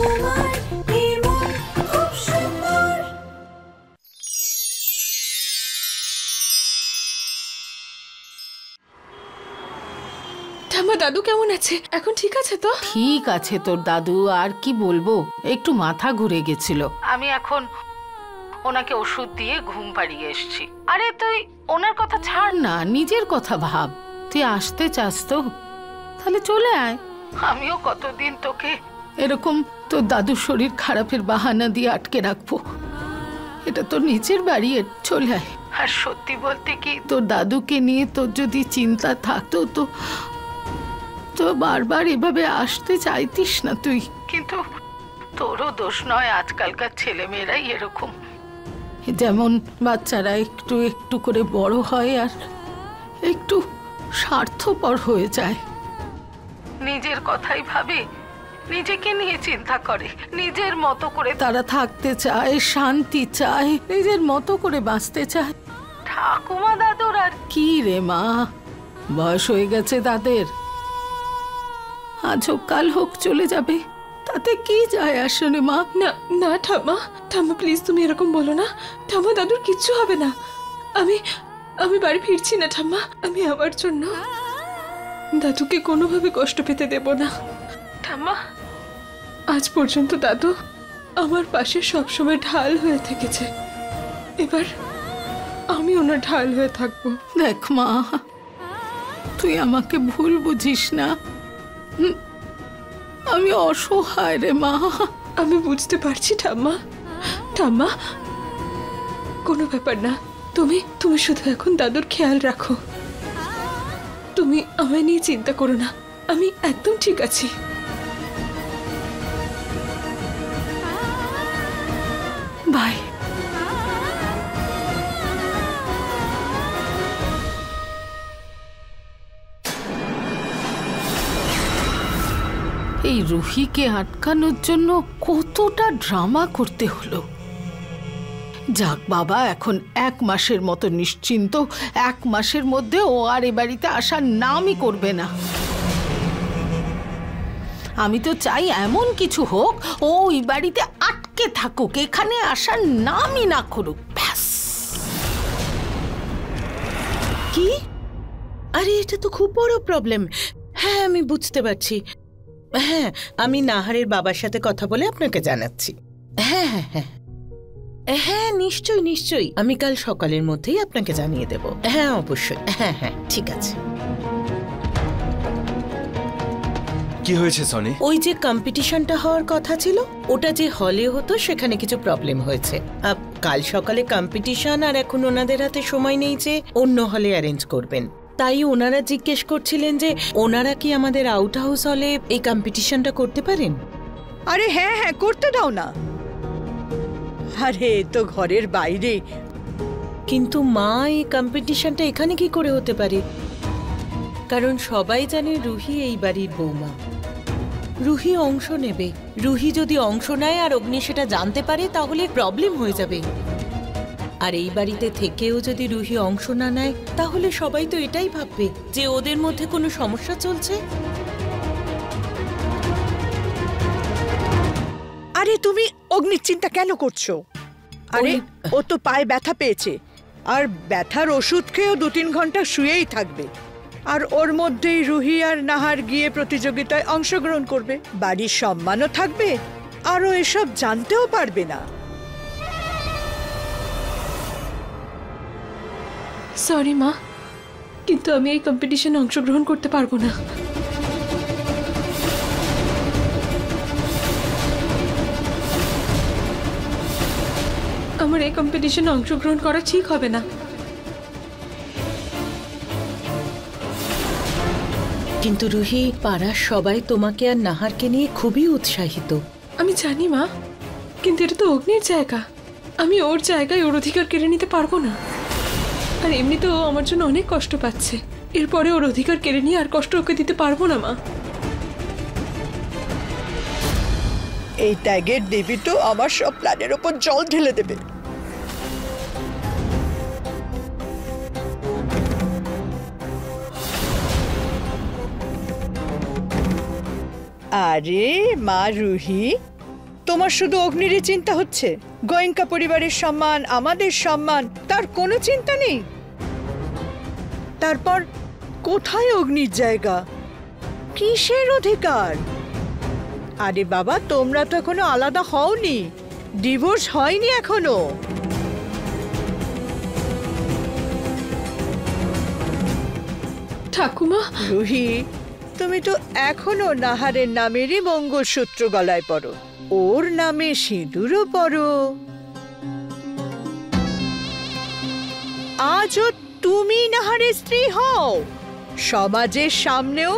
তোমার এই মন খুব সুন্দর। ঠাম্মা, দাদু কেমন আছে? এখন ঠিক আছে তো? ঠিক আছে তোর দাদু, আর কি বলবো, একটু মাথা ঘুরে গেছিল। আমি এখন ওনাকে ওষুধ দিয়ে ঘুম পাড়িয়ে এসছি। আরে তুই ওনার কথা ছাড় না, নিজের কথা ভাব। তুই আসতে চাস তো তাহলে চলে আয়। আমিও কতদিন তোকে এরকম তোর দাদুর শরীর খারাপের বাহানা দিয়ে আটকে রাখবো? এটা তো নিজের বাড়ি, চলে আয়। আর সত্যি বলতে কি, তোর দাদুকে নিয়ে তোর যদি চিন্তা থাকতো তো তো বারবার এভাবে আসতে চাইতিস না তুই। কিন্তু তোরও দোষ নয়, আজকালকার ছেলেমেয়েরাই এরকম। যেমন বাচ্চারা একটু একটু করে বড় হয় আর একটু স্বার্থপর হয়ে যায়, নিজের কথাই ভাবে, নিজেকে নিয়ে চিন্তা করে, নিজের মতো করে তারা থাকতে চায়, শান্তি চায়, নিজের মতো করে বাঁচতে চায়। ঠাকুমা দাদুর আর কি রে মা, বয়স হয়ে গেছে তাদের, আজ হোক কাল হোক চলে যাবে, তাতে কি যায় আসে রে মা? না না ঠাম্মা, ঠাম্মা প্লিজ তুমি এরকম বলো না। ঠাম্মা, দাদুর কিচ্ছু হবে না। আমি আমি বাড়ি ফিরছি না ঠাম্মা। আমি আমার জন্য দাদুকে কোনোভাবে কষ্ট পেতে দেব না ঠাম্মা। আজ পর্যন্ত দাদু আমার পাশে সবসময় ঢাল হয়ে থেকেছে, এবার আমি ওনার ঢাল হয়ে থাকবো। দেখ মা, তুই আমাকে ভুল বুঝিস না, আমি অসহায় রে মা। আমি বুঝতে পারছি ঠাম্মা। ঠাম্মা, কোনো ব্যাপার না, তুমি তুমি শুধু এখন দাদুর খেয়াল রাখো। তুমি আমায় নিয়ে চিন্তা করো না, আমি একদম ঠিক আছি। বাই। এই রুহিকে আটকানোর জন্য কতটা ড্রামা করতে হলো। যাক বাবা, এখন 1 মাসের মতো নিশ্চিন্ত। 1 মাসের মধ্যে ও আর এ বাড়িতে আসার নামই করবে না। আমি তো চাই এমন কিছু হোক, ও ওই বাড়িতে আটকে থাকুক, এখানে আসার নামই না করুক, ব্যাস। কি? আরে এটা তো খুব বড় প্রবলেম। হ্যাঁ, আমি বুঝতে পারছি। হ্যাঁ, আমি নাহারের বাবার সাথে কথা বলে আপনাকে জানাচ্ছি। হ্যাঁ হ্যাঁ হ্যাঁ হ্যাঁ, নিশ্চয়ই নিশ্চয়ই, আমি কাল সকালের মধ্যেই আপনাকে জানিয়ে দেব। হ্যাঁ অবশ্যই, হ্যাঁ হ্যাঁ ঠিক আছে। কি হয়েছে সনি? ওই যে কম্পিটিশনটা হওয়ার কথা ছিল, ওটা যে হলে হতো সেখানে কিছু প্রবলেম হয়েছে। কাল সকালে কম্পিটিশন, আর এখন ওনাদের হাতে সময় নেই যে অন্য হলে অ্যারেঞ্জ করবেন। তাই ওনারা জিজ্ঞেস করছিলেন যে ওনারা কি আমাদের আউট হাউস হলে এই কম্পিটিশনটা করতে পারেন। আরে হ্যাঁ হ্যাঁ, করতে দাও না। আরে তো ঘরের বাইরে। কিন্তু মা, এই কম্পিটিশনটা এখানে কি করে হতে পারে? কারণ সবাই জানে রুহি এই বাড়ির বৌমা, রুহি অংশ নেবে। রুহি যদি অংশ নেয় আর অগ্নি সেটা জানতে পারে তাহলে প্রবলেম হয়ে যাবে। আর এই বাড়িতে থেকেও যদি রুহি অংশ না নেয় তাহলে সবাই তো এটাই ভাববে যে ওদের মধ্যে কোনো সমস্যা চলছে। আরে তুমি অগ্নির চিন্তা কেন করছো? আরে ও তো পায়ে ব্যথা পেয়েছে, আর ব্যথার ওষুধ খেয়েও 2-3 ঘন্টা শুয়েই থাকবে। আর ওর মধ্যেই রুহি আর নাহার গিয়ে প্রতিযোগিতায় অংশগ্রহণ করবে, বাড়ির সম্মানও থাকবে, আর ও এসব জানতেও পারবে না। সরি মা, কিন্তু আমি এই কম্পিটিশনে অংশগ্রহণ করতে পারবো না। আমার এই কম্পিটিশনে অংশগ্রহণ করা ঠিক হবে না। কিন্তু রুহি, পাড়ার সবাই তোমাকে আর নাহারকে নিয়ে খুবই উৎসাহিত। আমি জানি মা, কিন্তু এটা তো অগ্নির জায়গা, আমি ওর জায়গায় ওর অধিকার কেড়ে নিতে পারবো না। আর এমনিতেও আমার জন্য অনেক কষ্ট পাচ্ছে, এরপরে ওর অধিকার কেড়ে নিয়ে আর কষ্ট ওকে দিতে পারবো না মা। এই ত্যাগের দেবী তো আমার সব প্ল্যানের ওপর জল ঢেলে দেবে। আরে মা রুহি, তোমার শুধু অগ্নিরই চিন্তা হচ্ছে? গোয়েঙ্কা পরিবারের সম্মান, আমাদের সম্মান, তার কোনো চিন্তা নেই? তারপর কোথায় অগ্নির জায়গা, কিসের অধিকার? আরে বাবা, তোমরা তো এখনো আলাদা হওনি, ডিভোর্স হয়নি এখনো। ঠাকুমা, রুহি, তুমি তো এখনো নাহারের নামেরই মঙ্গলসূত্র গলায় পরো, ওর নামে সিঁদুরও পরো। আজও তুমি নাহারের স্ত্রী হও, সমাজের সামনেও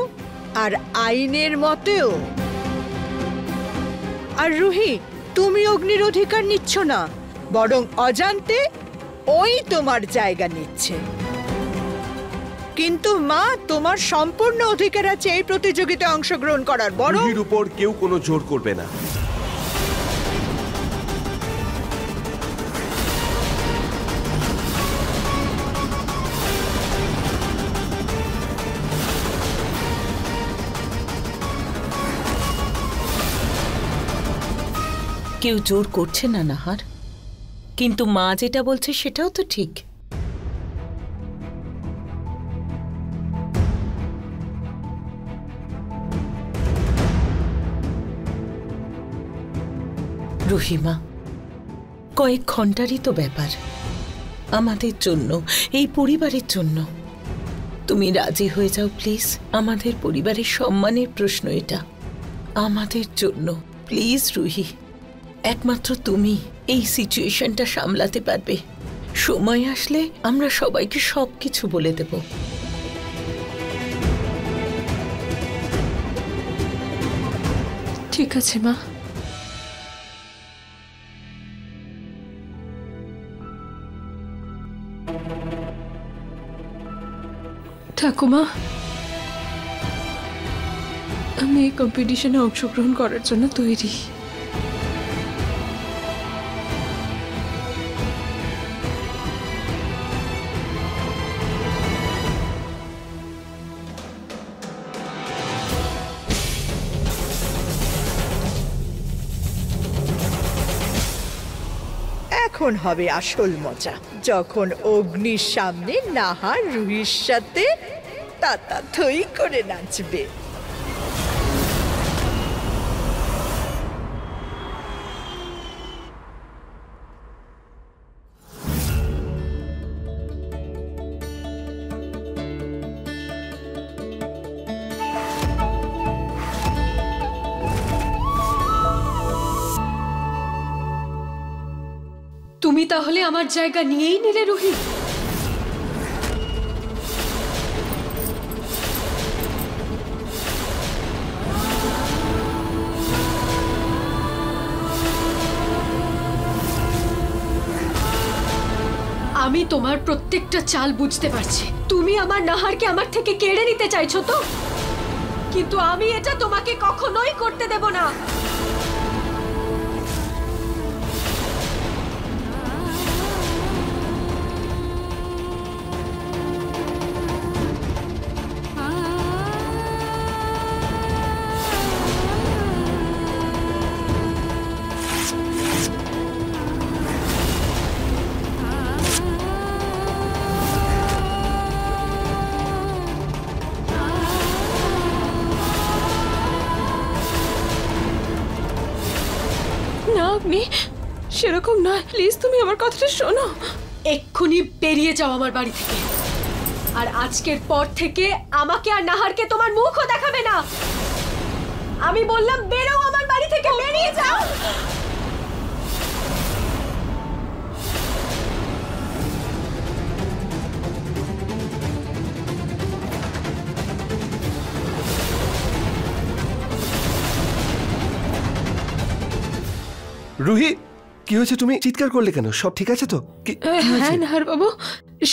আর আইনের মতেও। আর রুহি, তুমি অগ্নির অধিকার নিচ্ছ না, বরং অজান্তে ওই তোমার জায়গা নিচ্ছে। কিন্তু মা, তোমার সম্পূর্ণ অধিকার আছে এই প্রতিযোগিতায় অংশগ্রহণ করার। বরং রুহির উপর কেউ কোনো জোর করবে না। কেউ জোর করছে না নাহার, কিন্তু মা যেটা বলছে সেটাও তো ঠিক। রহিমা, কয়েক ঘন্টারই তো ব্যাপার, আমাদের জন্য, এই পরিবারের জন্য। তুমি রাজি হয়ে যাও প্লিজ। আমাদের পরিবারের সম্মানের প্রশ্ন এটা, আমাদের জন্য প্লিজ। রুহি, একমাত্র তুমি এই সিচুয়েশনটা সামলাতে পারবে। সময় আসলে আমরা সবাইকে সবকিছু বলে দেব। ঠিক আছে মা। ঠাকুমা, আমি এই কম্পিটিশনে অংশগ্রহণ করার জন্য তৈরি। এখন হবে আসল মজা, যখন অগ্নির সামনে নাহার রুহির সাথে তাতা থই করে নাচবে। তুমি তাহলে আমার জায়গা নিয়েই নিলে রুহি? আমি তোমার প্রত্যেকটা চাল বুঝতে পারছি। তুমি আমার নাহারকে আমার থেকে কেড়ে নিতে চাইছো তো, কিন্তু আমি এটা তোমাকে কখনোই করতে দেব না। না, আপনি সেরকম নয়, প্লিজ তুমি আমার কথাটা শোনো। এক্ষুনি বেরিয়ে যাও আমার বাড়ি থেকে, আর আজকের পর থেকে আমাকে আর নাহারকে তোমার মুখও দেখাবে না। আমি বললাম বেরো আমার বাড়ি থেকে, বেরিয়ে যাও। রুহি, কি হয়েছে? তুমি চিৎকার করলে কেন? সব ঠিক আছে তো? হ্যাঁ নাহার বাবু,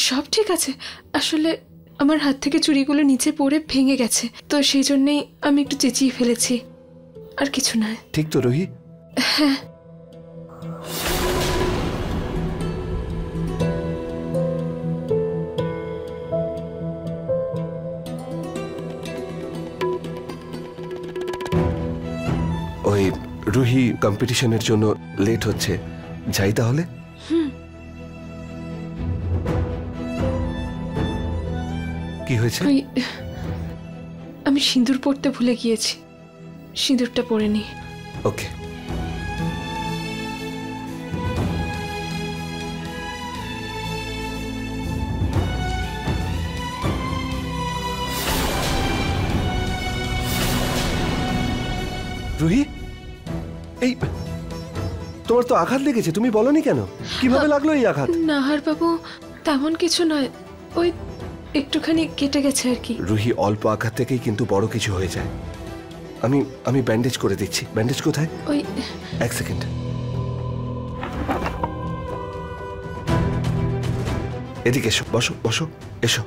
সব ঠিক আছে। আসলে আমার হাত থেকে চুড়িগুলো নিচে পড়ে ভেঙে গেছে, তো সেই জন্যই আমি একটু চেঁচিয়ে ফেলেছি, আর কিছু নয়। ঠিক তো রুহি? হ্যাঁ। ওই রুহি কম্পিটিশনের জন্য লেট হচ্ছে, যাই তাহলে। কি হয়েছে? আমি সিঁদুর পরতে ভুলে গিয়েছি, সিঁদুরটা পরে নি। ওকে। রুহি, এই তোমার তো আঘাত লেগেছে, তুমি বলনি কেন? কিভাবে লাগলো এই আঘাত? নাহার বাবু, তেমন কিছু নয়, ওই একটুখানি কেটে গেছে আর কি। রুহি, অল্প আঘাত থেকেই কিন্তু বড় কিছু হয়ে যায়। আমি ব্যান্ডেজ করে দিচ্ছি। ব্যান্ডেজ কোথায়? ওই এক সেকেন্ড। এদিকে এসো, বসো বসো, এসো।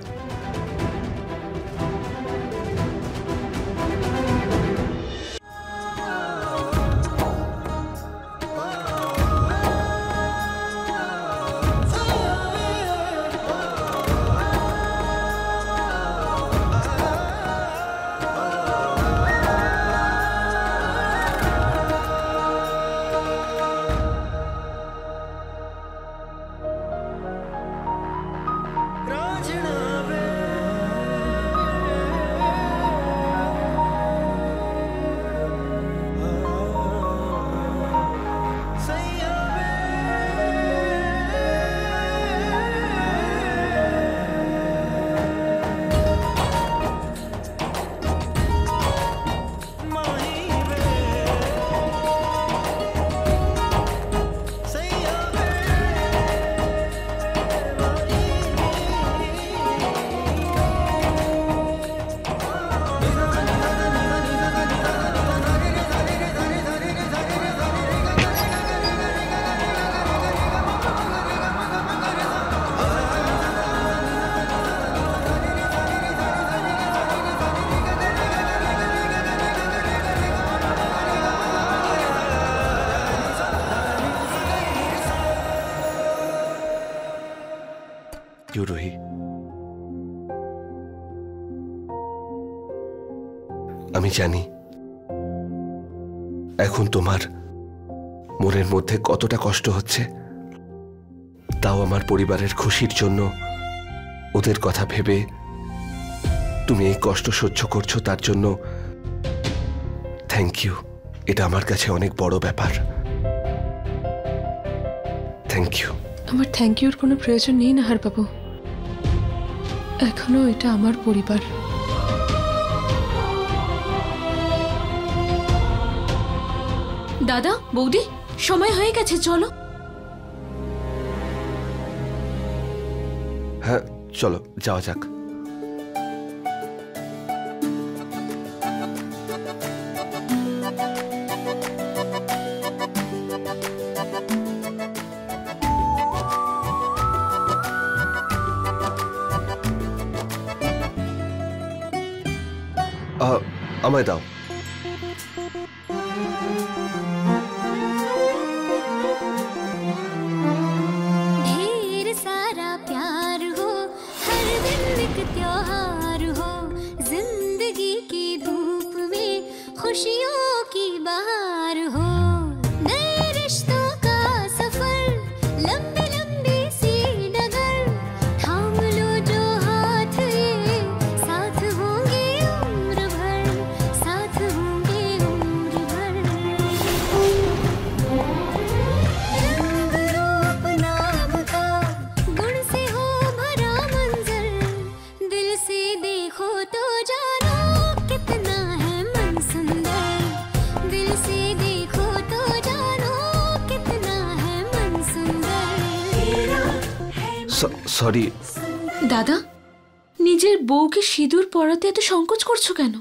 রুহি, আমি জানি এখন তোমার মনের মধ্যে কতটা কষ্ট হচ্ছে, তাও আমার পরিবারের খুশির জন্য, ওদের কথা ভেবে তুমি এই কষ্ট সহ্য করছো, তার জন্য থ্যাংক ইউ। এটা আমার কাছে অনেক বড় ব্যাপার। Thank you. আমার থ্যাংক ইউর কোনো প্রয়োজন নেই নাহার বাবু, এখনো এটা আমার পরিবার। দাদা, বৌদি, সময় হয়ে গেছে, চলো। হ্যাঁ চলো, যাওয়া যাক। আমায় দাও। ढेर सारा प्यार हो, हर दिन एक त्योहार हो, जिंदगी की धूप में खुशियों की बहार हो, नए रिश्तों का सफर, लंबी लंबी सी डगर, थाम लो जो हाथ ये, साथ होंगे उम्र भर, साथ होंगे उम्र भर। रंग रूप नाम का गुण से हो भरा मंजर, दिल से देखो तो जानो कितना है मन सुंदर, दिल से देखो तो जानो कितना है मन सुंदर। সরি। দাদা, নিজের বউকে সিঁদুর পরাতে এত সংকোচ করছো কেন?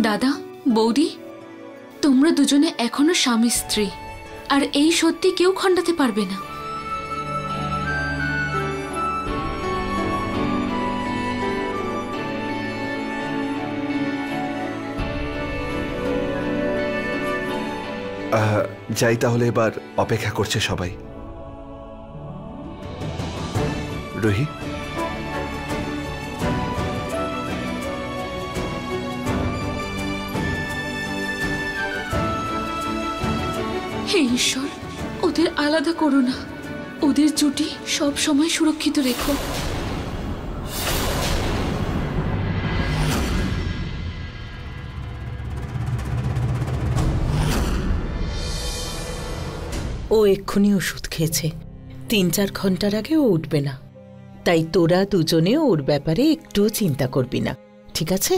দাদা, বৌদি, তোমরা দুজনে এখনো স্বামী স্ত্রী, আর এই সত্যি কেউ খণ্ডাতে পারবে না। যাই তাহলে, এবার অপেক্ষা করছে সবাই। রুহি, হে ঈশ্বর, ওদের আলাদা করো না, ওদের জুটি সব সময় সুরক্ষিত রেখো। ও এক্ষুনি ওষুধ খেয়েছে, 3-4 ঘন্টার আগে ও উঠবে না। তাই তোরা দুজনে ওর ব্যাপারে একটুও চিন্তা করবি না, ঠিক আছে?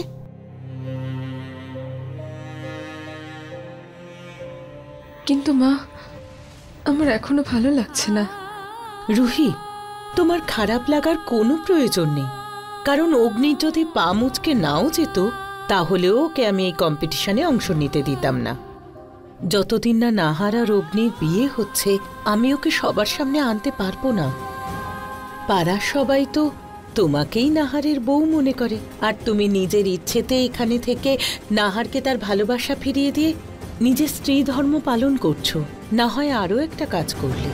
কিন্তু মা, আমার এখনো ভালো লাগছে না। রুহি, তোমার খারাপ লাগার কোনো প্রয়োজন নেই, কারণ অগ্নির যদি পা মুচকে নাও যেত তাহলেও ওকে আমি এই কম্পিটিশনে অংশ নিতে দিতাম না। যতদিন না নাহার আর অগ্নির বিয়ে হচ্ছে আমি ওকে সবার সামনে আনতে পারবো না। পাড়ার সবাই তো তোমাকেই নাহারের বউ মনে করে, আর তুমি নিজের ইচ্ছেতে এখানে থেকে নাহারকে তার ভালোবাসা ফিরিয়ে দিয়ে নিজের স্ত্রী ধর্ম পালন করছো। না হয় আরও একটা কাজ করলে।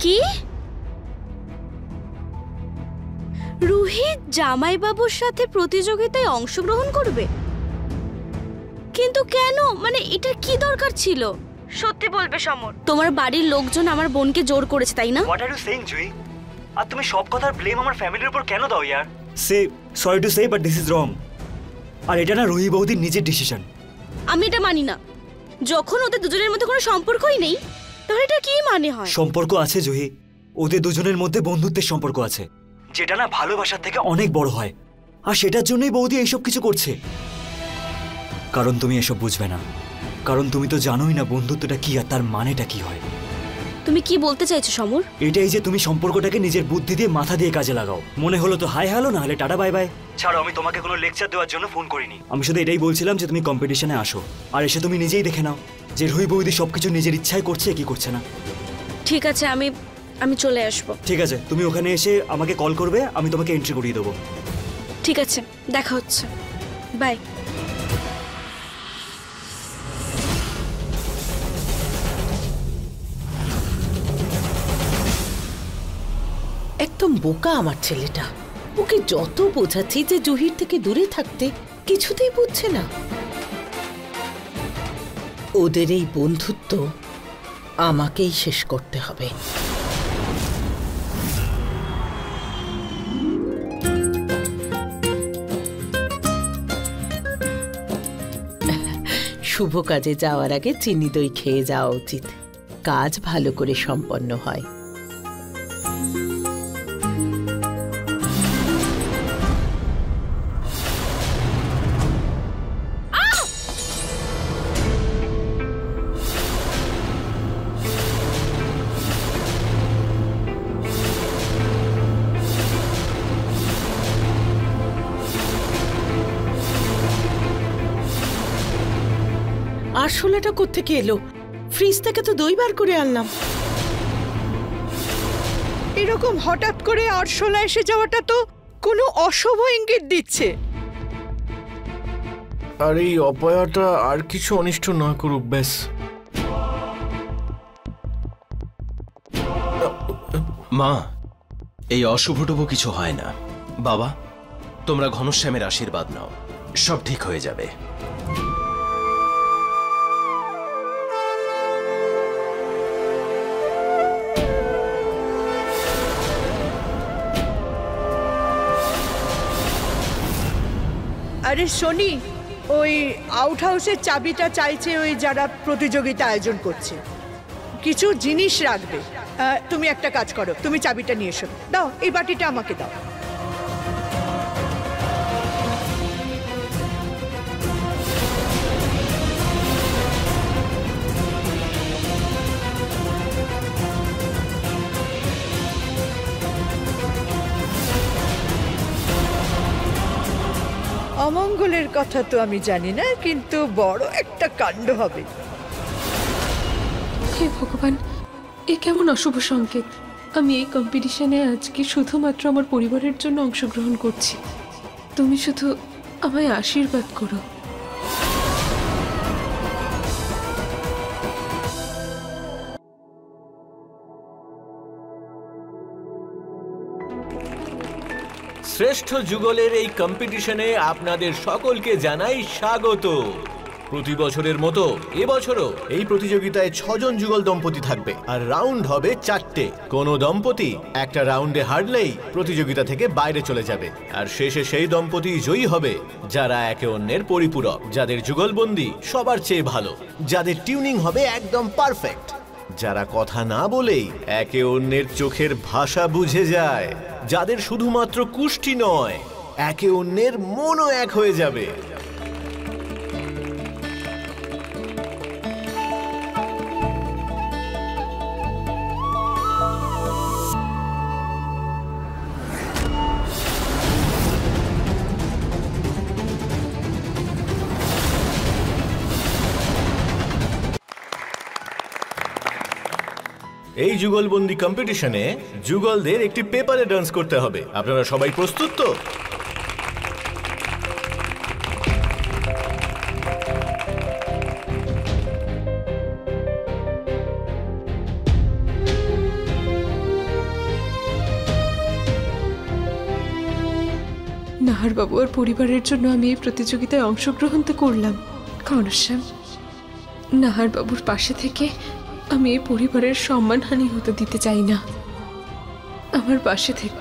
কি? রুহি জামাইবাবুর সাথে প্রতিযোগিতায় অংশগ্রহণ করবে? কিন্তু কেন? মানে এটা কি দরকার ছিল? সত্যি বলবে সমর, তোমার বাড়ির লোকজন আমার বোনকে জোর করেছে, তাই না? What are you saying Jui? আর তুমি সব কথার ব্লেম আমার ফ্যামিলির উপর কেন দাও ইয়ার? সে sorry to say but this is wrong. আর এটা না রুহি বৌদির নিজের ডিসিশন। আমি এটা মানি না। যখন ওদের দুজনের মধ্যে কোনো সম্পর্কই নেই তাহলে এটা কি মানে হয়? সম্পর্ক আছে জুহি, ওদের দুজনের মধ্যে বন্ধুত্বের সম্পর্ক আছে, যেটা না ভালোবাসার থেকে অনেক বড় হয়। আর সেটার জন্যই বৌদি এইসব কিছু করছে। কারণ তুমি এসব বুঝবে না, কারণ তুমি তো জানোই না বন্ধুত্বটা কি আর তার মানেটা কি হয়। তুমি কি বলতে চাইছো সমর? এটাই যে তুমি সম্পর্কটাকে নিজের বুদ্ধি দিয়ে মাথা দিয়ে কাজে লাগাও। মনে হলো তো হাই হ্যালো, না হলে টাটা বাই বাই। ছাড়ো, আমি তোমাকে কোনো লেকচার দেওয়ার জন্য ফোন করিনি। আমি শুধু এটাই বলছিলাম যে তুমি কম্পিটিশনে আসো, আর এসে তুমি নিজেই দেখে নাও যে রুহি বৌদি সবকিছু নিজের ইচ্ছায় করছে কি করছে না। ঠিক আছে, আমি চলে আসবো। ঠিক আছে, তুমি ওখানে এসে আমাকে কল করবে, আমি তোমাকে এন্ট্রি করিয়ে দেবো। ঠিক আছে, দেখা হচ্ছে, বাই। একদম বোকা আমার ছেলেটা। ওকে যত বোঝাচ্ছি যে জহির থেকে দূরে থাকতে, কিছুতেই বুঝছে না। ওদের এই বন্ধুত্ব আমাকেই শেষ করতে হবে। শুভ কাজে যাওয়ার আগে চিনি দই খেয়ে যাওয়া উচিত, কাজ ভালো করে সম্পন্ন হয়। আরশোলাটা কোত্থেকে এলো? ফ্রিজ থেকে তো দই বার করে আনলাম। এরকম হঠাৎ করে আরশোলা এসে যাওয়াটা তো কোনো অশুভ ইঙ্গিত দিচ্ছে। আর এই অপয়াটা আর কিছু অনিষ্ট না করুক, ব্যাস। মা, এই অশুভটুভ কিছু হয় না। বাবা, তোমরা ঘনশ্যামের আশীর্বাদ নাও, সব ঠিক হয়ে যাবে। আরে শনি, ওই আউট হাউসের চাবিটা চাইছে ওই যারা প্রতিযোগিতা আয়োজন করছে। কিছু জিনিস রাখবে। তুমি একটা কাজ করো, তুমি চাবিটা নিয়ে এসো। দাও, এই বাটিটা আমাকে দাও। অমঙ্গলের কথা তো আমি জানি না, কিন্তু বড় একটা কাণ্ড হবে। হে ভগবান, এ কেমন অশুভ সংকেত! আমি এই কম্পিটিশনে আজকে শুধুমাত্র আমার পরিবারের জন্য অংশগ্রহণ করছি, তুমি শুধু আমায় আশীর্বাদ করো। শ্রেষ্ঠ যুগলের এই কম্পিটিশনে আপনাদের সকলকে জানাই স্বাগত। প্রতি বছরের মতো এবছরও এই প্রতিযোগিতায় 6 জন যুগল দম্পতি থাকবে আর রাউন্ড হবে 4টে। কোনো দম্পতি একটা রাউন্ডে হারলেই প্রতিযোগিতা থেকে বাইরে চলে যাবে, আর শেষে সেই দম্পতি জয়ী হবে যারা একে অন্যের পরিপূরক, যাদের যুগলবন্দি সবার চেয়ে ভালো, যাদের টিউনিং হবে একদম পারফেক্ট, যারা কথা না বলেই একে অন্যের চোখের ভাষা বুঝে যায়, যাদের শুধুমাত্র কুষ্টি নয় একে অন্যের মনও এক হয়ে যাবে। এই যুগলবন্দি কম্পিটিশনে যুগলদের একটি পেপারে ডান্স করতে হবে। আপনারা সবাই প্রস্তুত তো? নাহার বাবু আর পরিবারের জন্য আমি এই প্রতিযোগিতায় অংশগ্রহণ তো করলাম, ঘনশ্যাম নাহার বাবুর পাশে থেকে আমি এই পরিবারের সম্মানহানি হতে দিতে চাই না। আমার পাশে থেকে